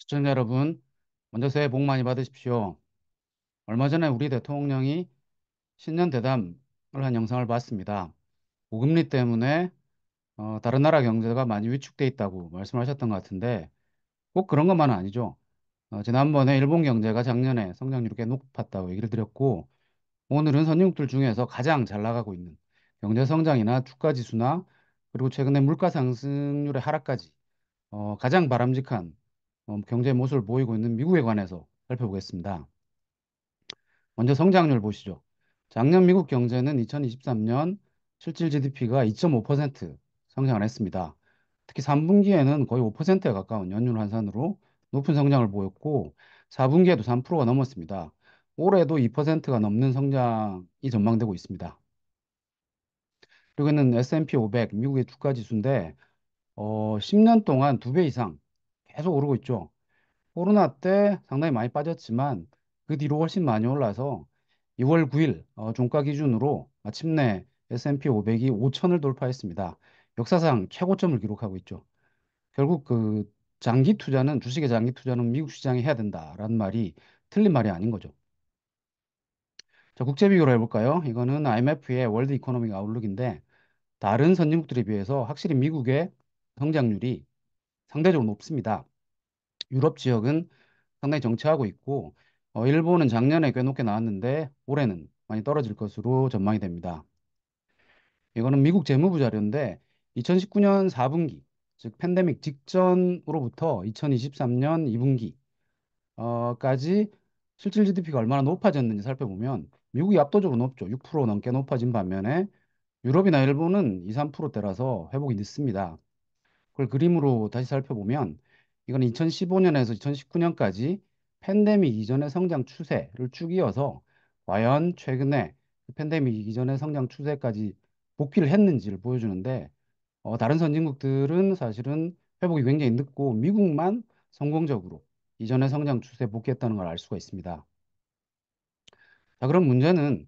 시청자 여러분, 먼저 새해 복 많이 받으십시오. 얼마 전에 우리 대통령이 신년 대담을 한 영상을 봤습니다. 고금리 때문에 다른 나라 경제가 많이 위축돼 있다고 말씀하셨던 것 같은데 꼭 그런 것만은 아니죠. 지난번에 일본 경제가 작년에 성장률이 꽤 높았다고 얘기를 드렸고 오늘은 선진국들 중에서 가장 잘 나가고 있는 경제 성장이나 주가 지수나 그리고 최근에 물가 상승률의 하락까지 가장 바람직한 경제 모습을 보이고 있는 미국에 관해서 살펴보겠습니다. 먼저 성장률 보시죠. 작년 미국 경제는 2023년 실질 GDP가 2.5% 성장을 했습니다. 특히 3분기에는 거의 5%에 가까운 연율 환산으로 높은 성장을 보였고 4분기에도 3%가 넘었습니다. 올해도 2%가 넘는 성장이 전망되고 있습니다. 그리고 는 S&P 500 미국의 주가 지수인데 10년 동안 2배 이상 계속 오르고 있죠. 코로나 때 상당히 많이 빠졌지만 그 뒤로 훨씬 많이 올라서 2월 9일 종가 기준으로 마침내 S&P 500이 5천을 돌파했습니다. 역사상 최고점을 기록하고 있죠. 결국 그 장기 투자는 주식의 장기 투자는 미국 시장에 해야 된다라는 말이 틀린 말이 아닌 거죠. 자, 국제 비교로 해볼까요? 이거는 IMF의 월드 이코노믹 아웃룩인데 다른 선진국들에 비해서 확실히 미국의 성장률이 상대적으로 높습니다. 유럽 지역은 상당히 정체하고 있고 일본은 작년에 꽤 높게 나왔는데 올해는 많이 떨어질 것으로 전망이 됩니다. 이거는 미국 재무부 자료인데 2019년 4분기, 즉 팬데믹 직전으로부터 2023년 2분기 까지 실질 GDP가 얼마나 높아졌는지 살펴보면 미국이 압도적으로 높죠. 6% 넘게 높아진 반면에 유럽이나 일본은 2, 3%대라서 회복이 늦습니다. 그걸 그림으로 다시 살펴보면 이건 2015년에서 2019년까지 팬데믹 이전의 성장 추세를 쭉 이어서 과연 최근에 그 팬데믹 이전의 성장 추세까지 복귀를 했는지를 보여주는데 다른 선진국들은 사실은 회복이 굉장히 늦고 미국만 성공적으로 이전의 성장 추세에 복귀했다는 걸 알 수가 있습니다. 자, 그럼 문제는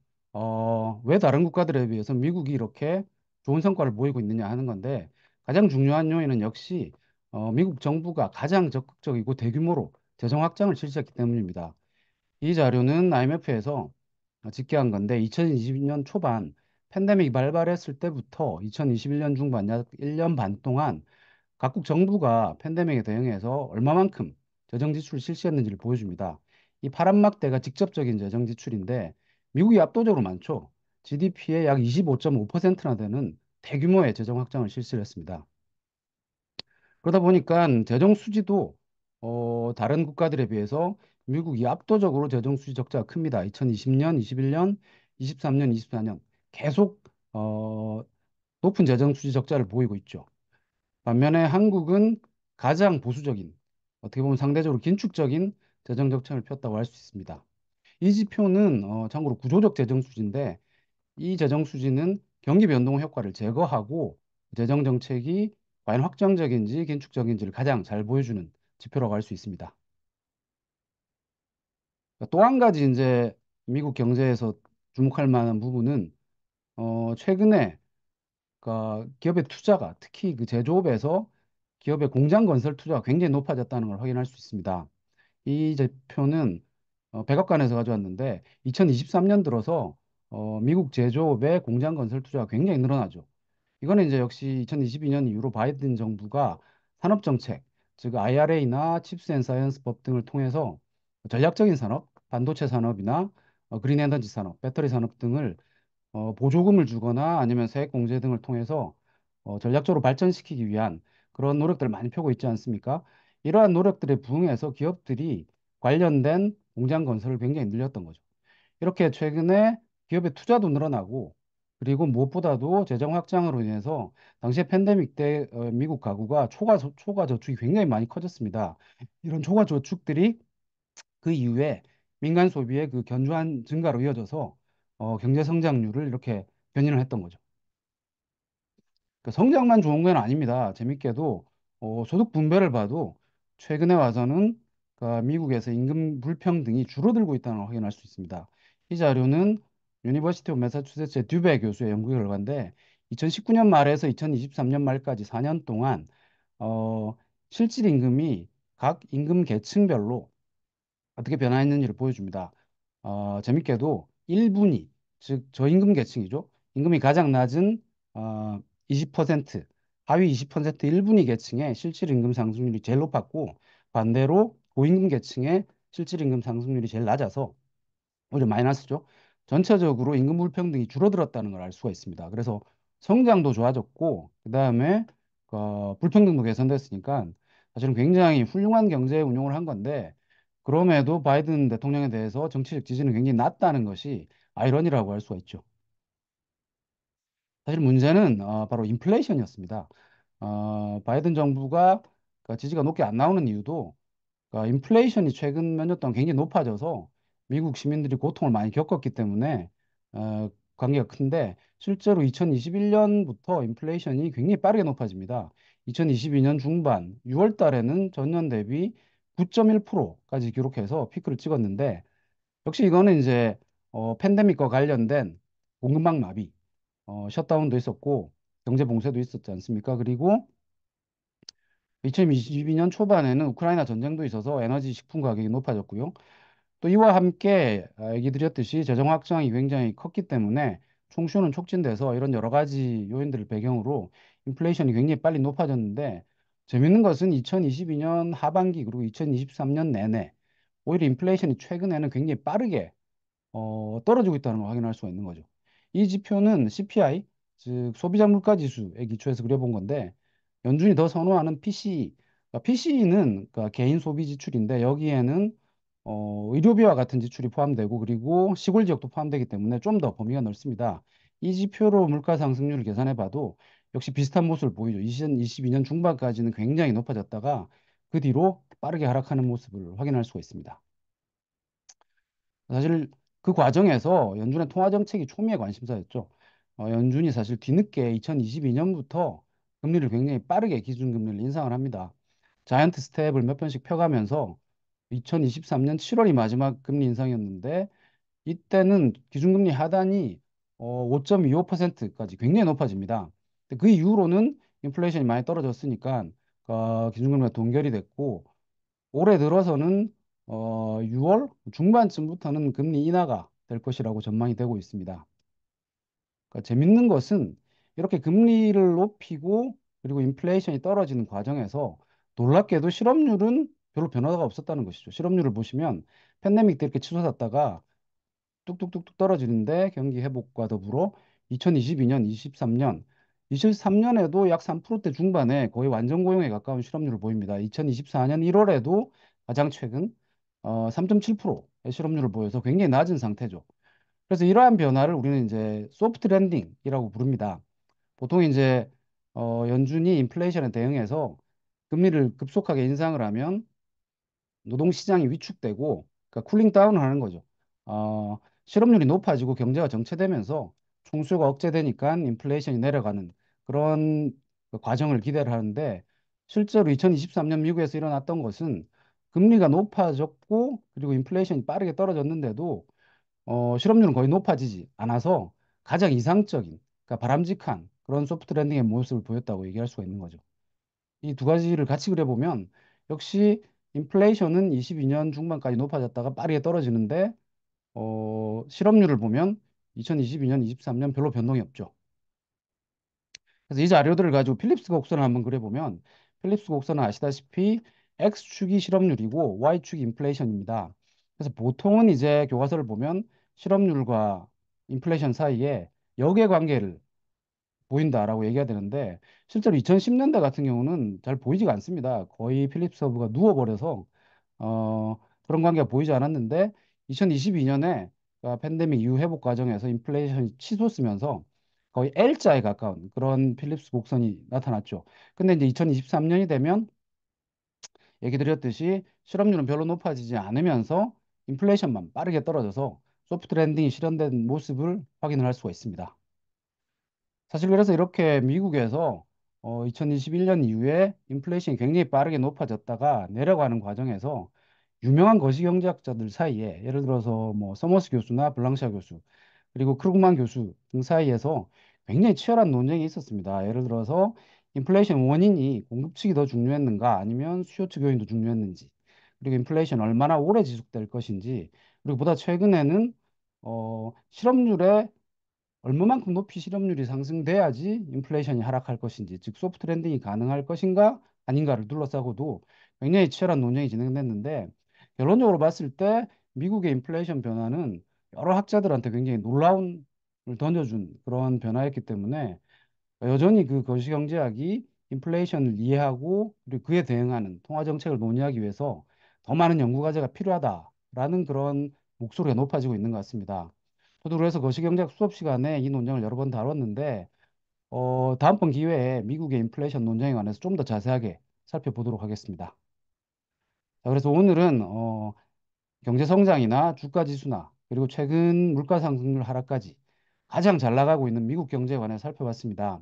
왜 다른 국가들에 비해서 미국이 이렇게 좋은 성과를 보이고 있느냐 하는 건데 가장 중요한 요인은 역시 미국 정부가 가장 적극적이고 대규모로 재정 확장을 실시했기 때문입니다. 이 자료는 IMF에서 집계한 건데 2020년 초반 팬데믹이 발발했을 때부터 2021년 중반 약 1년 반 동안 각국 정부가 팬데믹에 대응해서 얼마만큼 재정 지출을 실시했는지를 보여줍니다. 이 파란막대가 직접적인 재정 지출인데 미국이 압도적으로 많죠. GDP의 약 25.5%나 되는 대규모의 재정 확장을 실시를 했습니다. 그러다 보니까 재정 수지도 다른 국가들에 비해서 미국이 압도적으로 재정 수지 적자가 큽니다. 2020년, 21년, 23년, 24년 계속 높은 재정 수지 적자를 보이고 있죠. 반면에 한국은 가장 보수적인, 어떻게 보면 상대적으로 긴축적인 재정 적성을 폈다고 할 수 있습니다. 이 지표는 참고로 구조적 재정 수지인데 이 재정 수지는 경기 변동 효과를 제거하고 재정 정책이 과연 확정적인지 긴축적인지를 가장 잘 보여주는 지표라고 할 수 있습니다. 또 한 가지 이제 미국 경제에서 주목할 만한 부분은 최근에 그러니까 기업의 투자가 특히 그 제조업에서 기업의 공장 건설 투자가 굉장히 높아졌다는 걸 확인할 수 있습니다. 이 지표는 백악관에서 가져왔는데 2023년 들어서 미국 제조업의 공장 건설 투자가 굉장히 늘어나죠. 이거는 이제 역시 2022년 이후로 바이든 정부가 산업 정책, 즉 IRA나 칩스 앤 사이언스법 등을 통해서 전략적인 산업, 반도체 산업이나 그린 에너지 산업, 배터리 산업 등을 보조금을 주거나 아니면 세액 공제 등을 통해서 전략적으로 발전시키기 위한 그런 노력들을 많이 펴고 있지 않습니까? 이러한 노력들에 부응해서 기업들이 관련된 공장 건설을 굉장히 늘렸던 거죠. 이렇게 최근에 기업의 투자도 늘어나고 그리고 무엇보다도 재정 확장으로 인해서 당시에 팬데믹 때 미국 가구가 초과 저축이 굉장히 많이 커졌습니다. 이런 초과 저축들이 그 이후에 민간 소비의 그 견조한 증가로 이어져서 경제 성장률을 이렇게 견인을 했던 거죠. 그 성장만 좋은 건 아닙니다. 재밌게도 소득 분배를 봐도 최근에 와서는 미국에서 임금 불평등이 줄어들고 있다는 걸 확인할 수 있습니다. 이 자료는 유니버시티 오브 매사추세츠의 듀베 교수의 연구 결과인데 2019년 말에서 2023년 말까지 4년 동안 어, 실질 임금이 각 임금 계층별로 어떻게 변화했는지를 보여줍니다. 재밌게도 1분위, 즉 저임금 계층이죠. 임금이 가장 낮은 20%, 하위 20% 1분위 계층의 실질 임금 상승률이 제일 높았고 반대로 고임금 계층의 실질 임금 상승률이 제일 낮아서 오히려 마이너스죠. 전체적으로 임금 불평등이 줄어들었다는 걸 알 수가 있습니다. 그래서 성장도 좋아졌고 그다음에 불평등도 개선됐으니까 사실은 굉장히 훌륭한 경제 운용을 한 건데 그럼에도 바이든 대통령에 대해서 정치적 지지는 굉장히 낮다는 것이 아이러니라고 할 수가 있죠. 사실 문제는 바로 인플레이션이었습니다. 바이든 정부가 그 지지가 높게 안 나오는 이유도 인플레이션이 최근 몇 년 동안 굉장히 높아져서 미국 시민들이 고통을 많이 겪었기 때문에 관계가 큰데 실제로 2021년부터 인플레이션이 굉장히 빠르게 높아집니다. 2022년 중반 6월 달에는 전년 대비 9.1%까지 기록해서 피크를 찍었는데 역시 이거는 이제 팬데믹과 관련된 공급망 마비, 셧다운도 있었고 경제 봉쇄도 있었지 않습니까? 그리고 2022년 초반에는 우크라이나 전쟁도 있어서 에너지 식품 가격이 높아졌고요. 또 이와 함께 얘기 드렸듯이 재정 확장이 굉장히 컸기 때문에 총수는 촉진돼서 이런 여러 가지 요인들을 배경으로 인플레이션이 굉장히 빨리 높아졌는데 재밌는 것은 2022년 하반기 그리고 2023년 내내 오히려 인플레이션이 최근에는 굉장히 빠르게 떨어지고 있다는 걸 확인할 수가 있는 거죠. 이 지표는 CPI, 즉 소비자 물가 지수에 기초해서 그려본 건데 연준이 더 선호하는 PCE, PCE는 개인 소비 지출인데 여기에는 의료비와 같은 지출이 포함되고 그리고 시골 지역도 포함되기 때문에 좀 더 범위가 넓습니다. 이 지표로 물가 상승률을 계산해 봐도 역시 비슷한 모습을 보이죠. 2022년 중반까지는 굉장히 높아졌다가 그 뒤로 빠르게 하락하는 모습을 확인할 수가 있습니다. 사실 그 과정에서 연준의 통화 정책이 초미의 관심사였죠. 연준이 사실 뒤늦게 2022년부터 금리를 굉장히 빠르게 기준금리를 인상을 합니다. 자이언트 스텝을 몇 번씩 펴가면서 2023년 7월이 마지막 금리 인상이었는데 이때는 기준금리 하단이 5.25%까지 굉장히 높아집니다. 근데 그 이후로는 인플레이션이 많이 떨어졌으니까 기준금리가 동결이 됐고 올해 들어서는 6월 중반쯤부터는 금리 인하가 될 것이라고 전망이 되고 있습니다. 그러니까 재밌는 것은 이렇게 금리를 높이고 그리고 인플레이션이 떨어지는 과정에서 놀랍게도 실업률은 별로 변화가 없었다는 것이죠. 실업률을 보시면 팬데믹 때 이렇게 치솟았다가 뚝뚝뚝뚝 떨어지는데 경기 회복과 더불어 2022년, 23년, 23년에도 약 3%대 중반에 거의 완전 고용에 가까운 실업률을 보입니다. 2024년 1월에도 가장 최근 3.7%의 실업률을 보여서 굉장히 낮은 상태죠. 그래서 이러한 변화를 우리는 이제 소프트 랜딩이라고 부릅니다. 보통 이제 연준이 인플레이션에 대응해서 금리를 급속하게 인상을 하면 노동시장이 위축되고 그러니까 쿨링 다운을 하는 거죠. 실업률이 높아지고 경제가 정체되면서 총수요가 억제되니까 인플레이션이 내려가는 그런 그 과정을 기대를 하는데 실제로 2023년 미국에서 일어났던 것은 금리가 높아졌고 그리고 인플레이션이 빠르게 떨어졌는데도 실업률은 거의 높아지지 않아서 가장 이상적인 그러니까 바람직한 그런 소프트 랜딩의 모습을 보였다고 얘기할 수가 있는 거죠. 이 두 가지를 같이 그려보면 역시 인플레이션은 22년 중반까지 높아졌다가 빠르게 떨어지는데 실업률을 보면 2022년, 23년 별로 변동이 없죠. 그래서 이 자료들을 가지고 필립스 곡선을 한번 그려보면 필립스 곡선은 아시다시피 X축이 실업률이고 Y축이 인플레이션입니다. 그래서 보통은 이제 교과서를 보면 실업률과 인플레이션 사이에 역의 관계를 보인다라고 얘기해야 되는데 실제로 2010년대 같은 경우는 잘 보이지가 않습니다. 거의 필립스 커브가 누워버려서 그런 관계가 보이지 않았는데 2022년에 팬데믹 이후 회복 과정에서 인플레이션이 치솟으면서 거의 L자에 가까운 그런 필립스 곡선이 나타났죠. 근데 이제 2023년이 되면 얘기 드렸듯이 실업률은 별로 높아지지 않으면서 인플레이션만 빠르게 떨어져서 소프트 랜딩이 실현된 모습을 확인을 할 수가 있습니다. 사실 그래서 이렇게 미국에서 2021년 이후에 인플레이션이 굉장히 빠르게 높아졌다가 내려가는 과정에서 유명한 거시경제학자들 사이에 예를 들어서 뭐 서머스 교수나 블랑샤 교수 그리고 크루그만 교수 등 사이에서 굉장히 치열한 논쟁이 있었습니다. 예를 들어서 인플레이션 원인이 공급 측이 더 중요했는가 아니면 수요 측 요인도 중요했는지 그리고 인플레이션 얼마나 오래 지속될 것인지 그리고 보다 최근에는 실업률에 얼마만큼 높이 실업률이 상승돼야지 인플레이션이 하락할 것인지, 즉 소프트 랜딩이 가능할 것인가 아닌가를 둘러싸고도 굉장히 치열한 논쟁이 진행됐는데 결론적으로 봤을 때 미국의 인플레이션 변화는 여러 학자들한테 굉장히 놀라운 을 던져준 그런 변화였기 때문에 여전히 그 거시경제학이 인플레이션을 이해하고 그리고 그에 대응하는 통화 정책을 논의하기 위해서 더 많은 연구 과제가 필요하다라는 그런 목소리가 높아지고 있는 것 같습니다. 저도 그래서 거시경제학 수업 시간에 이 논쟁을 여러 번 다뤘는데 다음번 기회에 미국의 인플레이션 논쟁에 관해서 좀 더 자세하게 살펴보도록 하겠습니다. 자, 그래서 오늘은 경제 성장이나 주가 지수나 그리고 최근 물가 상승률 하락까지 가장 잘 나가고 있는 미국 경제에 관해 살펴봤습니다.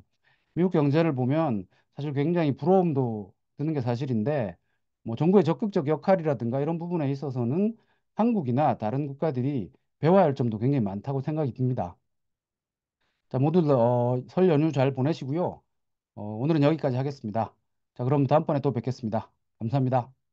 미국 경제를 보면 사실 굉장히 부러움도 드는 게 사실인데 뭐 정부의 적극적 역할이라든가 이런 부분에 있어서는 한국이나 다른 국가들이 배워야 할 점도 굉장히 많다고 생각이 듭니다. 자, 모두 설 연휴 잘 보내시고요. 오늘은 여기까지 하겠습니다. 자, 그럼 다음번에 또 뵙겠습니다. 감사합니다.